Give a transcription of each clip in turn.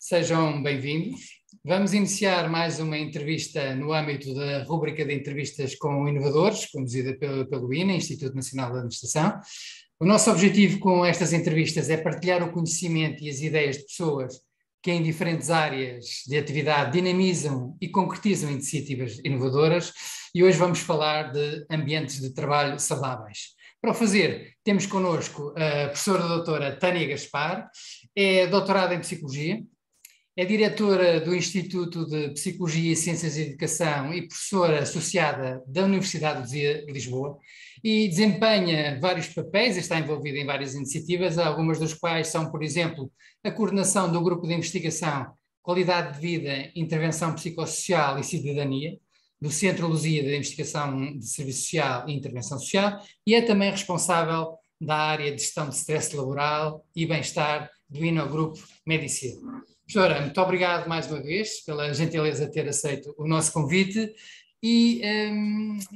Sejam bem-vindos. Vamos iniciar mais uma entrevista no âmbito da rúbrica de entrevistas com inovadores, conduzida pelo INA, Instituto Nacional de Administração. O nosso objetivo com estas entrevistas é partilhar o conhecimento e as ideias de pessoas que em diferentes áreas de atividade dinamizam e concretizam iniciativas inovadoras, e hoje vamos falar de ambientes de trabalho saudáveis. Para o fazer, temos connosco a professora doutora Tânia Gaspar, é doutorada em Psicologia, é diretora do Instituto de Psicologia e Ciências da Educação e professora associada da Universidade de Lisboa e desempenha vários papéis e está envolvida em várias iniciativas, algumas das quais são, por exemplo, a coordenação do Grupo de Investigação Qualidade de Vida, Intervenção Psicossocial e Cidadania, do Centro Luzia de Investigação de Serviço Social e Intervenção Social, e é também responsável da área de Gestão de Stress Laboral e Bem-Estar do Inogrupo Medicina. Professora, muito obrigado mais uma vez pela gentileza de ter aceito o nosso convite e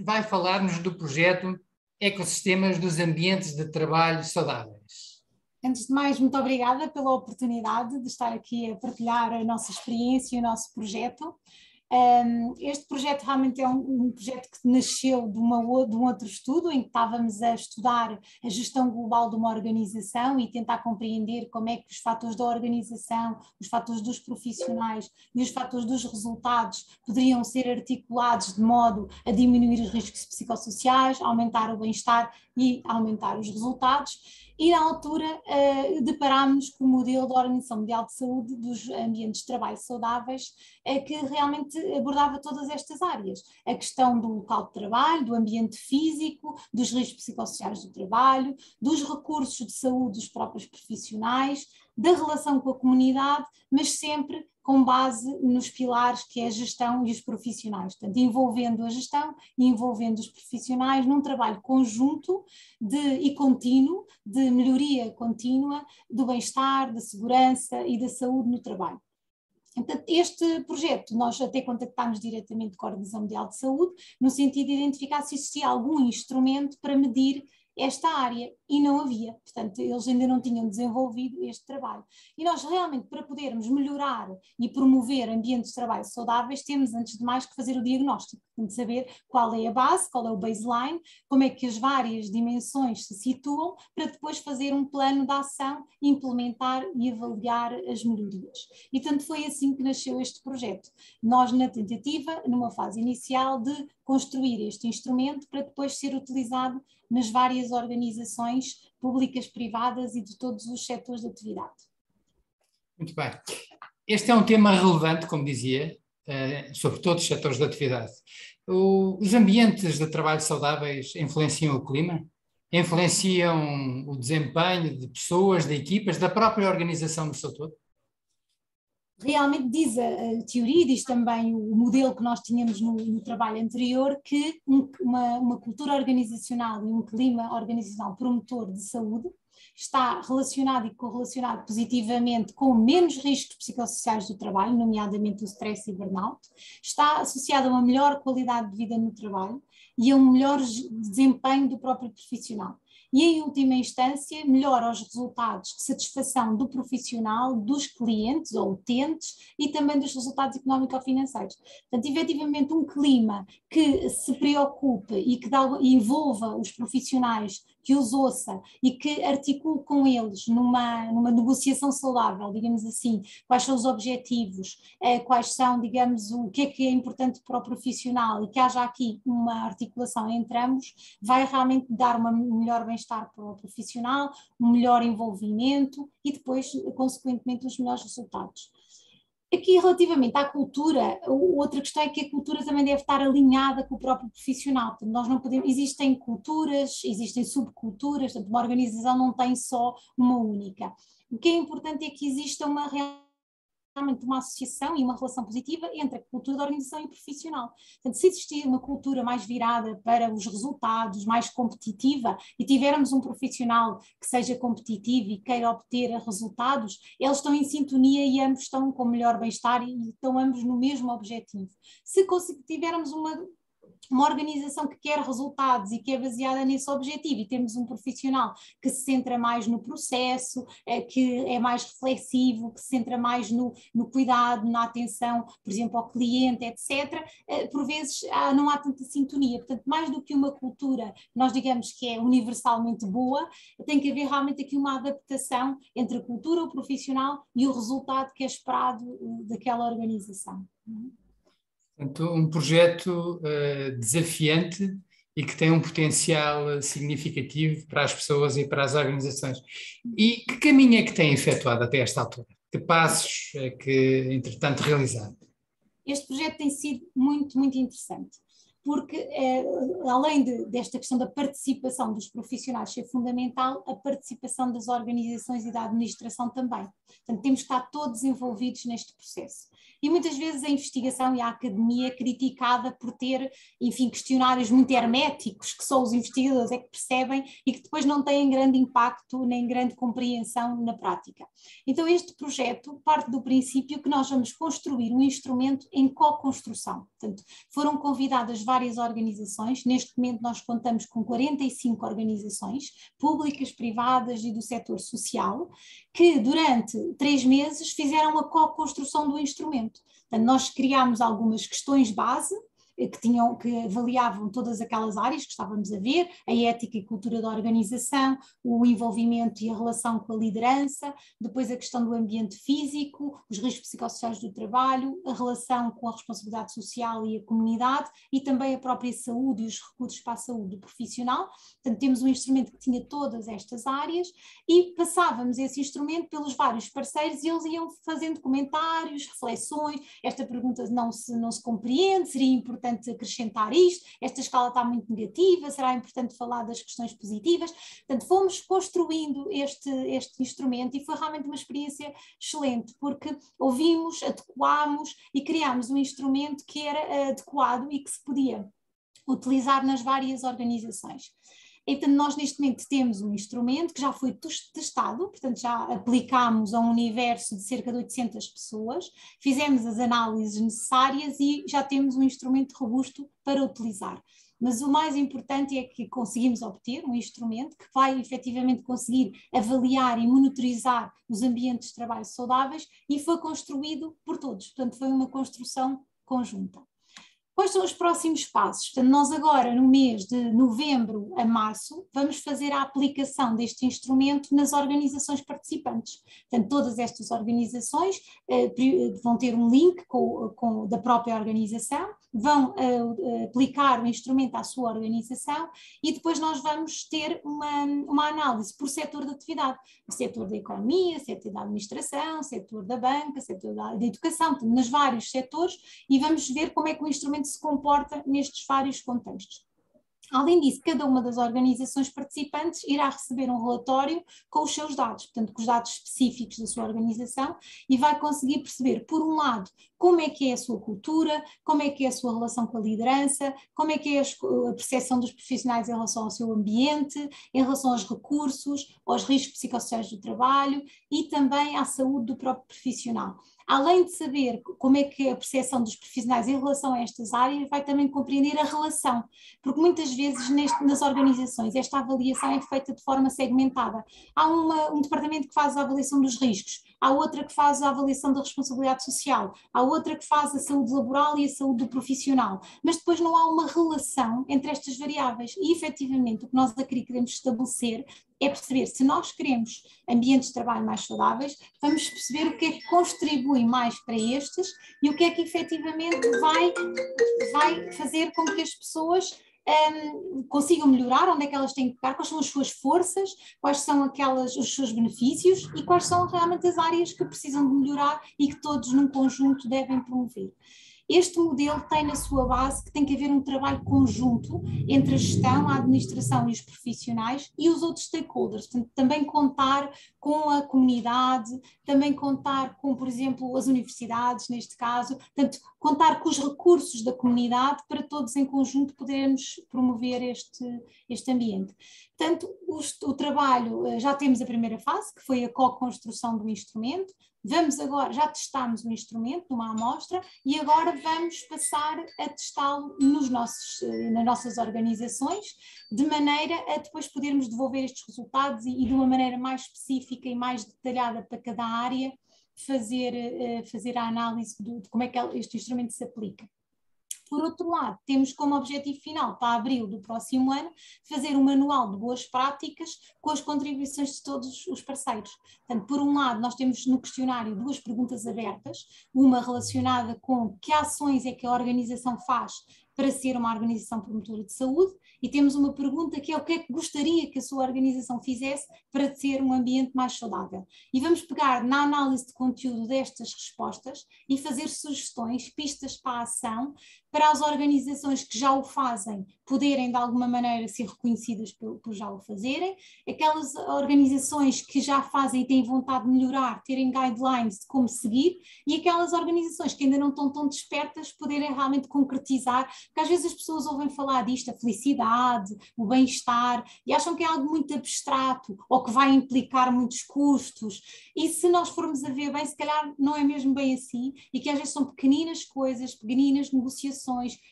vai falar-nos do projeto Ecossistemas dos Ambientes de Trabalho Saudáveis. Antes de mais, muito obrigada pela oportunidade de estar aqui a partilhar a nossa experiência e o nosso projeto. Este projeto realmente é um projeto que nasceu de um outro estudo em que estávamos a estudar a gestão global de uma organização e tentar compreender como é que os fatores da organização, os fatores dos profissionais e os fatores dos resultados poderiam ser articulados de modo a diminuir os riscos psicossociais, aumentar o bem-estar e aumentar os resultados. E na altura deparámos com o modelo da Organização Mundial de Saúde dos ambientes de trabalho saudáveis, que realmente abordava todas estas áreas. A questão do local de trabalho, do ambiente físico, dos riscos psicossociais do trabalho, dos recursos de saúde dos próprios profissionais, da relação com a comunidade, mas sempre com base nos pilares que é a gestão e os profissionais, portanto, envolvendo a gestão e envolvendo os profissionais num trabalho conjunto e contínuo, de melhoria contínua do bem-estar, da segurança e da saúde no trabalho. Então, este projeto, nós até contactámos diretamente com a Organização Mundial de Saúde, no sentido de identificar se existia algum instrumento para medir esta área, e não havia, portanto eles ainda não tinham desenvolvido este trabalho. E nós realmente, para podermos melhorar e promover ambientes de trabalho saudáveis, temos antes de mais que fazer o diagnóstico, de saber qual é a base, qual é o baseline, como é que as várias dimensões se situam, para depois fazer um plano de ação, implementar e avaliar as melhorias. E tanto foi assim que nasceu este projeto. Nós, na tentativa, numa fase inicial, de construir este instrumento para depois ser utilizado nas várias organizações públicas, privadas e de todos os setores de atividade. Muito bem. Este é um tema relevante, como dizia, sobre todos os setores de atividade. Os ambientes de trabalho saudáveis influenciam o clima? Influenciam o desempenho de pessoas, de equipas, da própria organização no seu todo? Realmente diz a teoria, diz também o modelo que nós tínhamos no trabalho anterior, que uma cultura organizacional e um clima organizacional promotor de saúde está relacionado e correlacionado positivamente com menos riscos psicossociais do trabalho, nomeadamente o stress e burnout, está associado a uma melhor qualidade de vida no trabalho e a um melhor desempenho do próprio profissional. E, em última instância, melhora os resultados de satisfação do profissional, dos clientes ou utentes e também dos resultados económico-financeiros. Portanto, efetivamente, um clima que se preocupe e que envolva os profissionais, que os ouça e que articule com eles numa negociação saudável, digamos assim, quais são os objetivos, quais são, digamos, o que é importante para o profissional e que haja aqui uma articulação entre ambos, vai realmente dar um melhor bem-estar para o profissional, um melhor envolvimento e depois, consequentemente, os melhores resultados. Aqui, relativamente à cultura, outra questão é que a cultura também deve estar alinhada com o próprio profissional. Portanto, nós não podemos, existem culturas, existem subculturas, portanto, uma organização não tem só uma única. O que é importante é que exista realmente uma associação e uma relação positiva entre a cultura da organização e o profissional. Portanto, se existir uma cultura mais virada para os resultados, mais competitiva, e tivermos um profissional que seja competitivo e queira obter resultados, eles estão em sintonia e ambos estão com melhor bem-estar e estão ambos no mesmo objetivo. Se tivermos uma organização que quer resultados e que é baseada nesse objetivo, e temos um profissional que se centra mais no processo, que é mais reflexivo, que se centra mais no cuidado, na atenção, por exemplo, ao cliente, etc., por vezes não há tanta sintonia. Portanto, mais do que uma cultura, nós digamos que é universalmente boa, tem que haver realmente aqui uma adaptação entre a cultura, o profissional e o resultado que é esperado daquela organização. Portanto, um projeto desafiante e que tem um potencial significativo para as pessoas e para as organizações. E que caminho é que tem efetuado até esta altura? Que passos é que, entretanto, realizaram? Este projeto tem sido muito, muito interessante, porque além desta questão da participação dos profissionais ser fundamental, a participação das organizações e da administração também. Portanto, temos que estar todos envolvidos neste processo. E muitas vezes a investigação e a academia é criticada por ter, enfim, questionários muito herméticos, que só os investigadores é que percebem e que depois não têm grande impacto nem grande compreensão na prática. Então este projeto parte do princípio que nós vamos construir um instrumento em co-construção. Portanto, foram convidadas várias organizações, neste momento nós contamos com 45 organizações, públicas, privadas e do setor social, que durante 3 meses fizeram a co-construção do instrumento. Portanto, nós criámos algumas questões base, que avaliavam todas aquelas áreas que estávamos a ver, a ética e cultura da organização, o envolvimento e a relação com a liderança, depois a questão do ambiente físico, os riscos psicossociais do trabalho, a relação com a responsabilidade social e a comunidade e também a própria saúde e os recursos para a saúde profissional. Portanto, temos um instrumento que tinha todas estas áreas e passávamos esse instrumento pelos vários parceiros e eles iam fazendo comentários, reflexões, esta pergunta não se compreende, seria importante acrescentar isto, esta escala está muito negativa, será importante falar das questões positivas. Portanto, fomos construindo este instrumento e foi realmente uma experiência excelente, porque ouvimos, adequámos e criámos um instrumento que era adequado e que se podia utilizar nas várias organizações. Então, nós neste momento temos um instrumento que já foi testado, portanto já aplicámos a um universo de cerca de 800 pessoas, fizemos as análises necessárias e já temos um instrumento robusto para utilizar. Mas o mais importante é que conseguimos obter um instrumento que vai efetivamente conseguir avaliar e monitorizar os ambientes de trabalho saudáveis e foi construído por todos, portanto foi uma construção conjunta. Quais são os próximos passos? Portanto, nós agora, no mês de novembro a março, vamos fazer a aplicação deste instrumento nas organizações participantes. Portanto, todas estas organizações vão ter um link da própria organização, vão aplicar o instrumento à sua organização e depois nós vamos ter uma análise por setor de atividade, o setor da economia, setor da administração, setor da banca, setor da educação, portanto, nos vários setores, e vamos ver como é que o instrumento se comporta nestes vários contextos. Além disso, cada uma das organizações participantes irá receber um relatório com os seus dados, portanto, com os dados específicos da sua organização, e vai conseguir perceber, por um lado, como é que é a sua cultura, como é que é a sua relação com a liderança, como é que é a percepção dos profissionais em relação ao seu ambiente, em relação aos recursos, aos riscos psicossociais do trabalho e também à saúde do próprio profissional. Além de saber como é que é a percepção dos profissionais em relação a estas áreas, vai também compreender a relação, porque muitas vezes nas organizações esta avaliação é feita de forma segmentada. Há um departamento que faz a avaliação dos riscos, há outra que faz a avaliação da responsabilidade social, há outra que faz a saúde laboral e a saúde do profissional, mas depois não há uma relação entre estas variáveis e efetivamente o que nós aqui queremos estabelecer é perceber se nós queremos ambientes de trabalho mais saudáveis, vamos perceber o que é que contribui mais para estes e o que é que efetivamente vai fazer com que as pessoas consigam melhorar, onde é que elas têm que ficar, quais são as suas forças, quais são os seus benefícios e quais são realmente as áreas que precisam de melhorar e que todos num conjunto devem promover. Este modelo tem na sua base que tem que haver um trabalho conjunto entre a gestão, a administração e os profissionais e os outros stakeholders, portanto, também contar com a comunidade, também contar com, por exemplo, as universidades, neste caso, portanto, contar com os recursos da comunidade para todos em conjunto podermos promover este ambiente. Portanto, o trabalho, já temos a primeira fase, que foi a co-construção do instrumento. Vamos agora, já testámos o instrumento numa amostra e agora vamos passar a testá-lo nas nossas organizações, de maneira a depois podermos devolver estes resultados e de uma maneira mais específica e mais detalhada para cada área, fazer a análise de como é que este instrumento se aplica. Por outro lado, temos como objetivo final, para abril do próximo ano, fazer um manual de boas práticas com as contribuições de todos os parceiros. Portanto, por um lado, nós temos no questionário 2 perguntas abertas, uma relacionada com que ações é que a organização faz para ser uma organização promotora de saúde, e temos uma pergunta que é o que é que gostaria que a sua organização fizesse para ter um ambiente mais saudável. E vamos pegar na análise de conteúdo destas respostas e fazer sugestões, pistas para a ação, para as organizações que já o fazem poderem de alguma maneira ser reconhecidas por já o fazerem, aquelas organizações que já fazem e têm vontade de melhorar, terem guidelines de como seguir, e aquelas organizações que ainda não estão tão despertas poderem realmente concretizar, porque às vezes as pessoas ouvem falar disto, a felicidade, o bem-estar, e acham que é algo muito abstrato, ou que vai implicar muitos custos, e se nós formos a ver bem, se calhar não é mesmo bem assim, e que às vezes são pequeninas coisas, pequeninas negociações,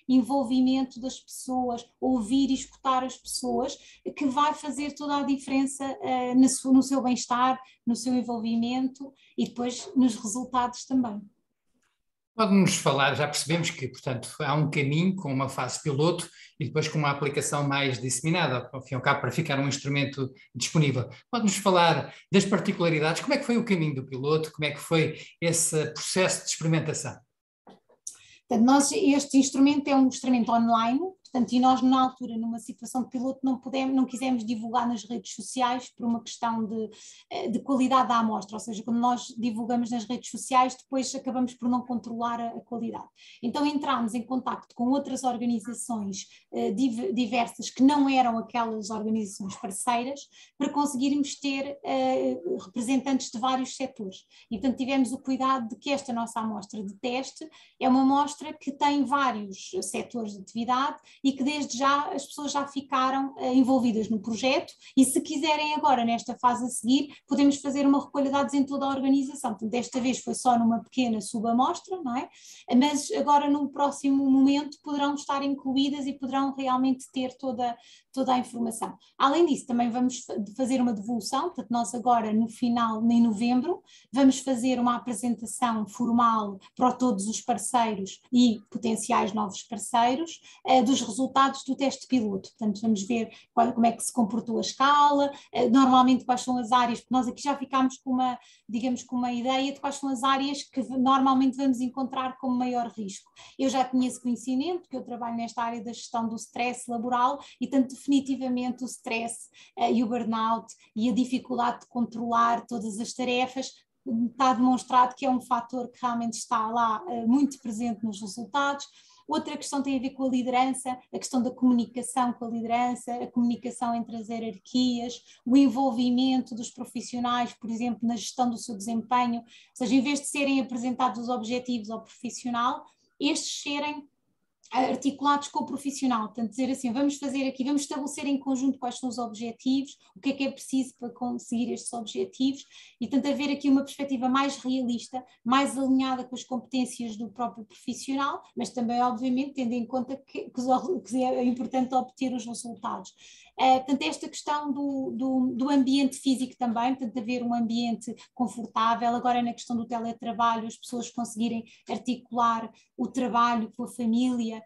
envolvimento das pessoas, ouvir e escutar as pessoas, que vai fazer toda a diferença no seu bem-estar, no seu envolvimento e depois nos resultados também. Pode-nos falar, já percebemos que, portanto, há um caminho com uma fase piloto e depois com uma aplicação mais disseminada, ao fim e ao cabo, para ficar um instrumento disponível. Pode-nos falar das particularidades, como é que foi o caminho do piloto, como é que foi esse processo de experimentação? Portanto, este instrumento é um instrumento online, portanto, e nós na altura, numa situação de piloto, não quisemos divulgar nas redes sociais por uma questão de qualidade da amostra, ou seja, quando nós divulgamos nas redes sociais, depois acabamos por não controlar a qualidade. Então entramos em contacto com outras organizações diversas que não eram aquelas organizações parceiras, para conseguirmos ter representantes de vários setores. E portanto tivemos o cuidado de que esta nossa amostra de teste é uma amostra que tem vários setores de atividade e que desde já as pessoas já ficaram envolvidas no projeto, e se quiserem agora nesta fase a seguir podemos fazer uma recolha de dados em toda a organização. Portanto, desta vez foi só numa pequena subamostra, não é? Mas agora no próximo momento poderão estar incluídas e poderão realmente ter toda a informação. Além disso, também vamos fazer uma devolução, portanto nós agora no final, em novembro, vamos fazer uma apresentação formal para todos os parceiros e potenciais novos parceiros dos resultados do teste piloto. Portanto, vamos ver como é que se comportou a escala, normalmente quais são as áreas, porque nós aqui já ficámos com uma ideia de quais são as áreas que normalmente vamos encontrar como maior risco. Eu já tinha esse conhecimento, que eu trabalho nesta área da gestão do stress laboral, e tanto definitivamente o stress e o burnout e a dificuldade de controlar todas as tarefas está demonstrado que é um fator que realmente está lá muito presente nos resultados. Outra questão tem a ver com a liderança, a questão da comunicação com a liderança, a comunicação entre as hierarquias, o envolvimento dos profissionais, por exemplo, na gestão do seu desempenho, ou seja, em vez de serem apresentados os objetivos ao profissional, estes serem articulados com o profissional, portanto dizer assim, vamos fazer aqui, vamos estabelecer em conjunto quais são os objetivos, o que é preciso para conseguir estes objetivos, e portanto haver aqui uma perspectiva mais realista, mais alinhada com as competências do próprio profissional, mas também obviamente tendo em conta que é importante obter os resultados. Portanto, esta questão do ambiente físico também, portanto, haver um ambiente confortável, agora na questão do teletrabalho, as pessoas conseguirem articular o trabalho com a família,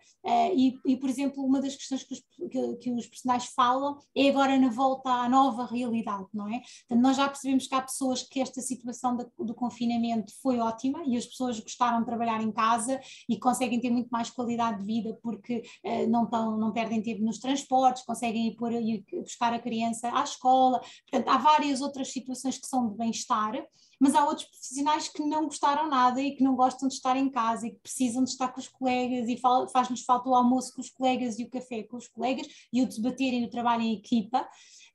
e por exemplo, uma das questões que os profissionais falam é agora na volta à nova realidade, não é? Portanto, nós já percebemos que há pessoas que esta situação do confinamento foi ótima e as pessoas gostaram de trabalhar em casa e conseguem ter muito mais qualidade de vida porque não perdem tempo nos transportes, conseguem ir buscar a criança à escola. Portanto, há várias outras situações que são de bem-estar, mas há outros profissionais que não gostaram nada e que não gostam de estar em casa e que precisam de estar com os colegas, e faz-nos falta o almoço com os colegas e o café com os colegas e o debaterem o trabalho em equipa.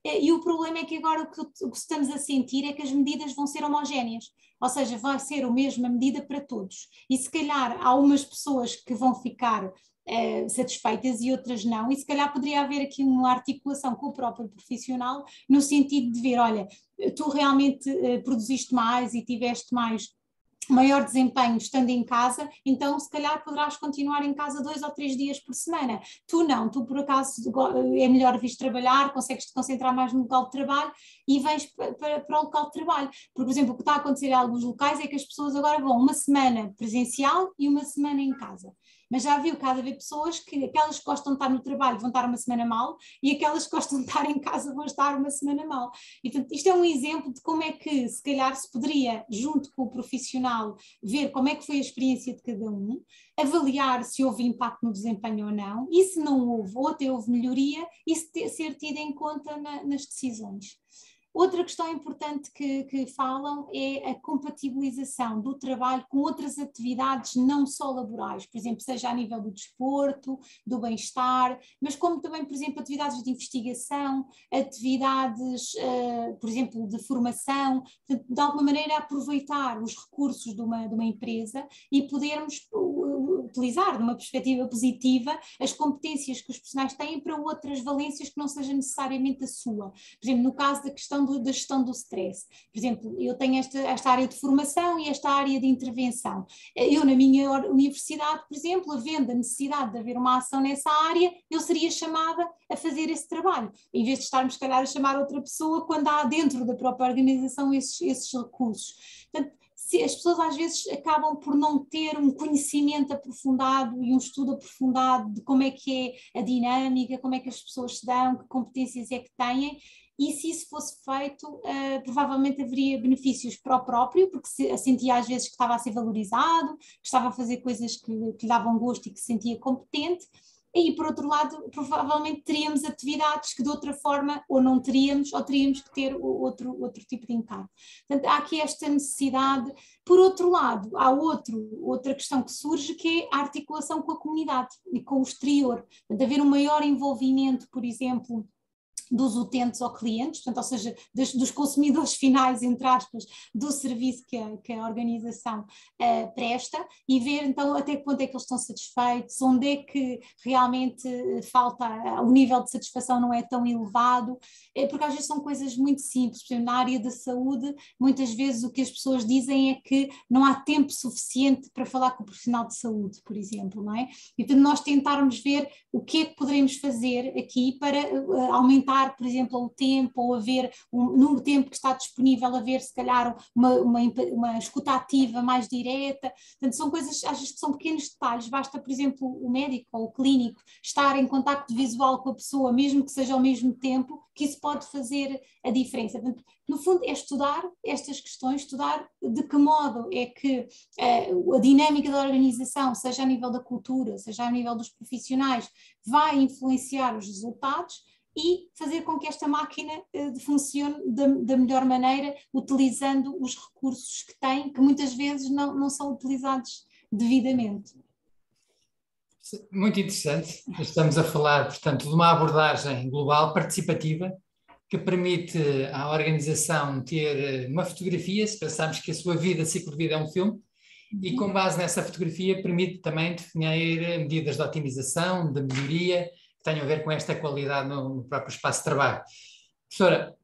E o problema é que agora o que estamos a sentir é que as medidas vão ser homogéneas, ou seja, vai ser a mesma medida para todos, e se calhar há umas pessoas que vão ficar satisfeitas e outras não, e se calhar poderia haver aqui uma articulação com o próprio profissional no sentido de ver, olha, tu realmente produziste mais e tiveste maior desempenho estando em casa, então se calhar poderás continuar em casa 2 ou 3 dias por semana. Tu não, tu por acaso é melhor vires trabalhar, consegues te concentrar mais no local de trabalho e vens para o local de trabalho. Por exemplo, o que está a acontecer em alguns locais é que as pessoas agora vão uma semana presencial e uma semana em casa. Mas já viu que há de haver pessoas que aquelas que gostam de estar no trabalho vão estar uma semana mal e aquelas que gostam de estar em casa vão estar uma semana mal. E, portanto, isto é um exemplo de como é que se calhar se poderia, junto com o profissional, ver como é que foi a experiência de cada um, avaliar se houve impacto no desempenho ou não, e se não houve, ou até houve melhoria, e ser tido em conta nas decisões. Outra questão importante que falam é a compatibilização do trabalho com outras atividades não só laborais, por exemplo, seja a nível do desporto, do bem-estar, mas como também, por exemplo, atividades de investigação, atividades, por exemplo, de formação, de alguma maneira aproveitar os recursos de uma empresa e podermos utilizar, de uma perspectiva positiva, as competências que os profissionais têm para outras valências que não seja necessariamente a sua. Por exemplo, no caso da questão da gestão do stress. Por exemplo, eu tenho esta área de formação e esta área de intervenção. Eu, na minha universidade, por exemplo, havendo a necessidade de haver uma ação nessa área, eu seria chamada a fazer esse trabalho, em vez de estarmos, se calhar, a chamar outra pessoa quando há dentro da própria organização esses recursos. Portanto, as pessoas às vezes acabam por não ter um conhecimento aprofundado e um estudo aprofundado de como é que é a dinâmica, como é que as pessoas se dão, que competências é que têm, e se isso fosse feito, provavelmente haveria benefícios para o próprio, porque sentia às vezes que estava a ser valorizado, que estava a fazer coisas que lhe davam gosto e que se sentia competente, e por outro lado, provavelmente teríamos atividades que de outra forma ou não teríamos, ou teríamos que ter outro tipo de encargo. Portanto, há aqui esta necessidade. Por outro lado, há outra questão que surge, que é a articulação com a comunidade e com o exterior. Portanto, haver um maior envolvimento, por exemplo, dos utentes ou clientes, portanto, ou seja, dos consumidores finais, entre aspas, do serviço que a organização presta, e ver então até que ponto é que eles estão satisfeitos, onde é que realmente falta, o nível de satisfação não é tão elevado, porque às vezes são coisas muito simples. Por exemplo, na área da saúde, muitas vezes o que as pessoas dizem é que não há tempo suficiente para falar com o profissional de saúde, por exemplo, não é? Então nós tentarmos ver o que é que poderemos fazer aqui para aumentar, por exemplo, o tempo, ou haver no tempo que está disponível, haver se calhar uma escuta ativa mais direta. Portanto, são coisas, às vezes, que são pequenos detalhes. Basta, por exemplo, o médico ou o clínico estar em contacto visual com a pessoa, mesmo que seja ao mesmo tempo, que isso pode fazer a diferença. Portanto, no fundo, é estudar estas questões, estudar de que modo é que a dinâmica da organização, seja a nível da cultura, seja a nível dos profissionais, vai influenciar os resultados, e fazer com que esta máquina funcione da melhor maneira, utilizando os recursos que tem, que muitas vezes não são utilizados devidamente. Muito interessante. Estamos a falar, portanto, de uma abordagem global, participativa, que permite à organização ter uma fotografia, se pensarmos que a sua vida, ciclo de vida é um filme, e com base nessa fotografia permite também definir medidas de otimização, de melhoria, que tenham a ver com esta qualidade no próprio espaço de trabalho. Professora,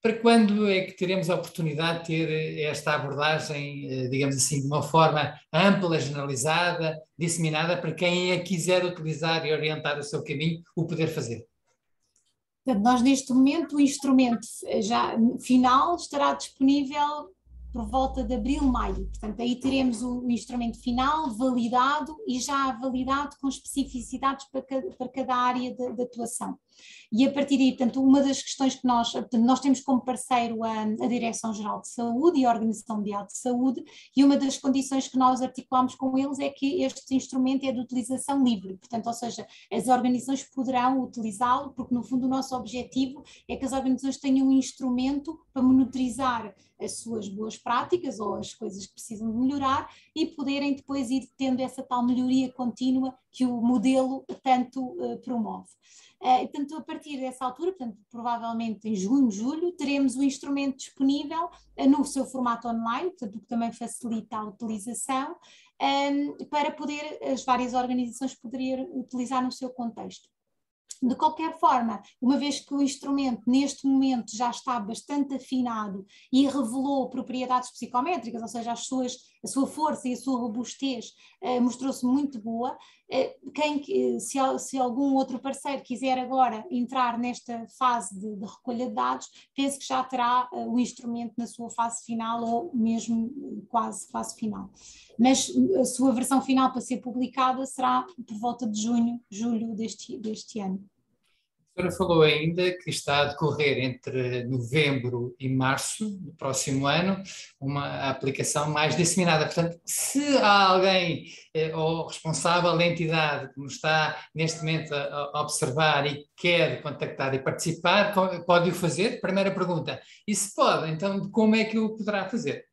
para quando é que teremos a oportunidade de ter esta abordagem, digamos assim, de uma forma ampla, generalizada, disseminada, para quem a quiser utilizar e orientar o seu caminho, o poder fazer? Portanto, nós neste momento o instrumento já final estará disponível por volta de abril, maio. Portanto, aí teremos o instrumento final validado e já validado com especificidades para cada área de atuação. E a partir daí, portanto, uma das questões que nós temos como parceiro a Direção-Geral de Saúde e a Organização Mundial de Saúde, e uma das condições que nós articulamos com eles é que este instrumento é de utilização livre, portanto, ou seja, as organizações poderão utilizá-lo, porque no fundo o nosso objetivo é que as organizações tenham um instrumento para monitorizar as suas boas práticas ou as coisas que precisam de melhorar e poderem depois ir tendo essa tal melhoria contínua que o modelo tanto promove. E, portanto, a partir dessa altura, portanto, provavelmente em junho, julho, teremos o instrumento disponível no seu formato online, portanto, o que também facilita a utilização, para poder as várias organizações poderem utilizar no seu contexto. De qualquer forma, uma vez que o instrumento neste momento já está bastante afinado e revelou propriedades psicométricas, ou seja, a sua força e a sua robustez mostrou-se muito boa, se algum outro parceiro quiser agora entrar nesta fase de recolha de dados, penso que já terá o instrumento na sua fase final ou mesmo quase fase final. Mas a sua versão final para ser publicada será por volta de junho, julho deste ano. A senhora falou ainda que está a decorrer entre novembro e março do próximo ano uma aplicação mais disseminada. Portanto, se há alguém ou responsável da entidade que nos está neste momento a observar e quer contactar e participar, pode o fazer? Primeira pergunta. E se pode, então como é que o poderá fazer?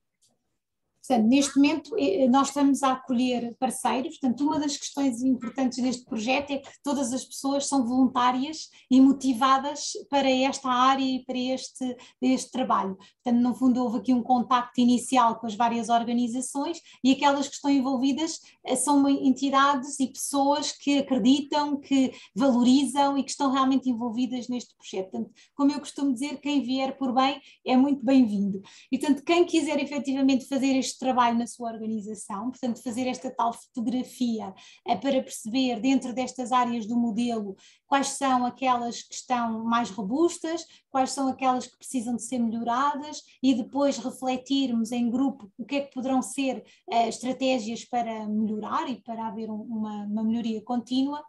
Portanto, neste momento nós estamos a acolher parceiros, portanto uma das questões importantes deste projeto é que todas as pessoas são voluntárias e motivadas para esta área e para este trabalho. Portanto, no fundo houve aqui um contacto inicial com as várias organizações e aquelas que estão envolvidas são entidades e pessoas que acreditam, que valorizam e que estão realmente envolvidas neste projeto. Portanto, como eu costumo dizer, quem vier por bem é muito bem-vindo. E, portanto, quem quiser efetivamente fazer este trabalho na sua organização, portanto fazer esta tal fotografia para perceber dentro destas áreas do modelo quais são aquelas que estão mais robustas, quais são aquelas que precisam de ser melhoradas e depois refletirmos em grupo o que é que poderão ser estratégias para melhorar e para haver uma melhoria contínua.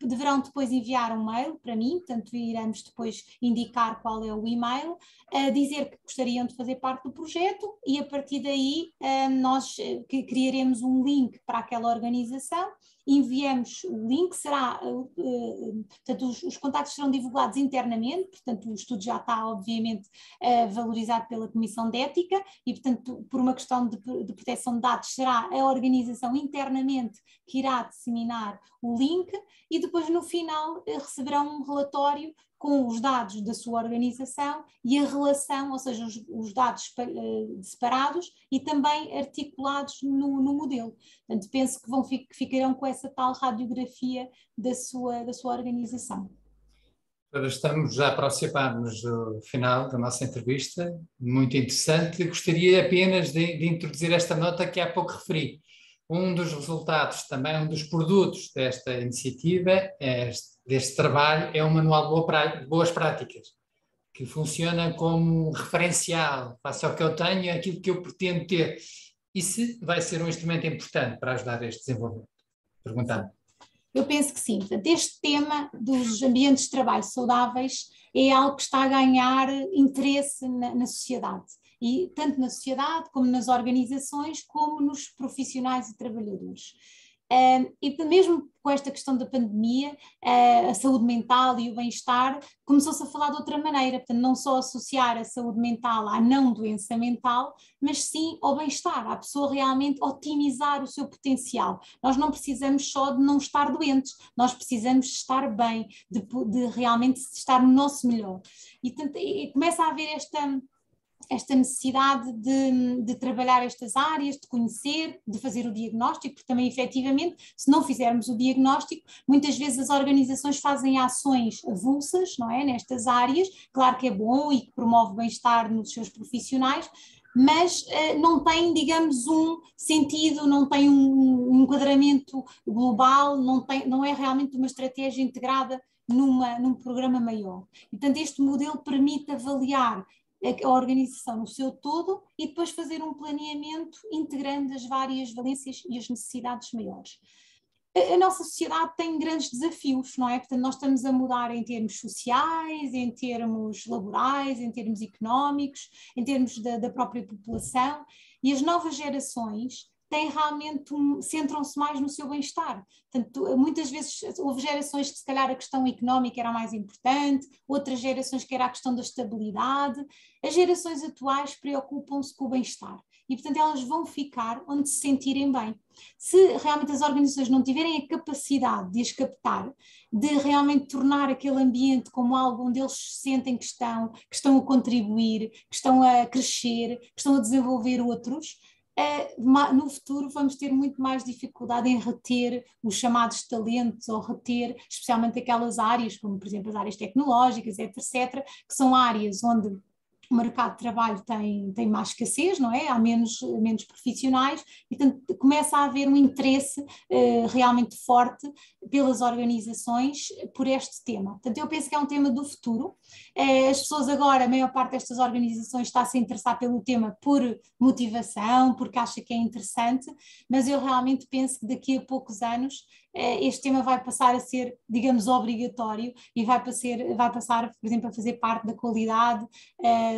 Deverão depois enviar um mail para mim, portanto iremos depois indicar qual é o e-mail, dizer que gostariam de fazer parte do projeto e a partir daí nós criaremos um link para aquela organização, enviamos o link, portanto os contactos serão divulgados internamente, portanto o estudo já está obviamente valorizado pela Comissão de Ética e portanto por uma questão de proteção de dados será a organização internamente que irá disseminar o link e depois no final receberão um relatório com os dados da sua organização e a relação, ou seja, os dados separados e também articulados no modelo. Portanto, penso que ficarão com essa tal radiografia da sua organização. Estamos já a aproximar-nos do final da nossa entrevista, muito interessante. Gostaria apenas de introduzir esta nota que há pouco referi. Um dos resultados, também um dos produtos desta iniciativa, deste trabalho, é o Manual de Boas Práticas, que funciona como referencial face ao que eu tenho e aquilo que eu pretendo ter. Isso vai ser um instrumento importante para ajudar a este desenvolvimento? Perguntando. Eu penso que sim. Portanto, este tema dos ambientes de trabalho saudáveis é algo que está a ganhar interesse na sociedade. E tanto na sociedade, como nas organizações, como nos profissionais e trabalhadores. E mesmo com esta questão da pandemia, a saúde mental e o bem-estar começou-se a falar de outra maneira, portanto não só associar a saúde mental à não doença mental, mas sim ao bem-estar, à pessoa realmente otimizar o seu potencial. Nós não precisamos só de não estar doentes, nós precisamos de estar bem, de realmente estar no nosso melhor. E começa a haver esta necessidade de trabalhar estas áreas, de conhecer, de fazer o diagnóstico, porque também efetivamente, se não fizermos o diagnóstico, muitas vezes as organizações fazem ações avulsas, não é, nestas áreas, claro que é bom e que promove bem-estar nos seus profissionais, mas não tem, digamos, um sentido, não tem um enquadramento global, não é realmente uma estratégia integrada num programa maior. E, portanto, este modelo permite avaliar a organização no seu todo e depois fazer um planeamento integrando as várias valências e as necessidades maiores. A nossa sociedade tem grandes desafios, não é? Portanto, nós estamos a mudar em termos sociais, em termos laborais, em termos económicos, em termos da própria população e as novas gerações têm realmente centram-se mais no seu bem-estar. Portanto, muitas vezes houve gerações que se calhar a questão económica era mais importante, outras gerações que era a questão da estabilidade. As gerações atuais preocupam-se com o bem-estar e, portanto, elas vão ficar onde se sentirem bem. Se realmente as organizações não tiverem a capacidade de as captar, de realmente tornar aquele ambiente como algo onde eles sentem que estão a contribuir, que estão a crescer, que estão a desenvolver outros, no futuro vamos ter muito mais dificuldade em reter os chamados talentos ou reter especialmente aquelas áreas, como por exemplo as áreas tecnológicas, etc., que são áreas onde o mercado de trabalho tem mais escassez, não é? Há menos profissionais e, portanto, começa a haver um interesse realmente forte pelas organizações por este tema. Portanto, eu penso que é um tema do futuro. As pessoas agora, a maior parte destas organizações está a se interessar pelo tema por motivação, porque acha que é interessante, mas eu realmente penso que daqui a poucos anos este tema vai passar a ser, digamos, obrigatório e vai passar, por exemplo, a fazer parte da qualidade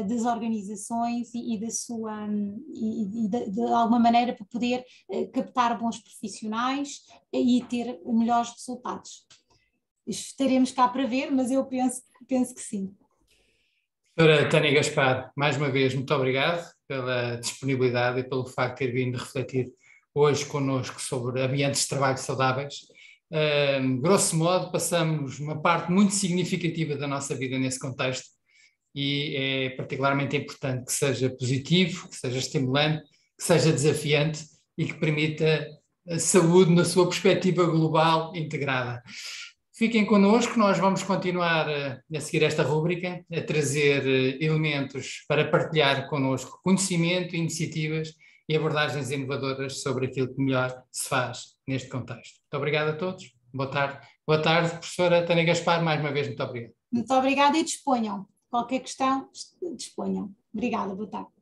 das organizações e da sua, de alguma maneira para poder captar bons profissionais e ter melhores resultados. Estaremos cá para ver, mas eu penso que sim. Doutora Tânia Gaspar, mais uma vez, muito obrigado pela disponibilidade e pelo facto de ter vindo refletir hoje connosco sobre ambientes de trabalho saudáveis. Grosso modo, passamos uma parte muito significativa da nossa vida nesse contexto e é particularmente importante que seja positivo, que seja estimulante, que seja desafiante e que permita a saúde na sua perspectiva global integrada. Fiquem connosco, nós vamos continuar a seguir esta rúbrica, a trazer elementos para partilhar connosco conhecimento, iniciativas e abordagens inovadoras sobre aquilo que melhor se faz neste contexto. Muito obrigado a todos. Boa tarde. Boa tarde, professora Tânia Gaspar, mais uma vez, muito obrigado. Muito obrigada e disponham. Qualquer questão, disponham. Obrigada, boa tarde.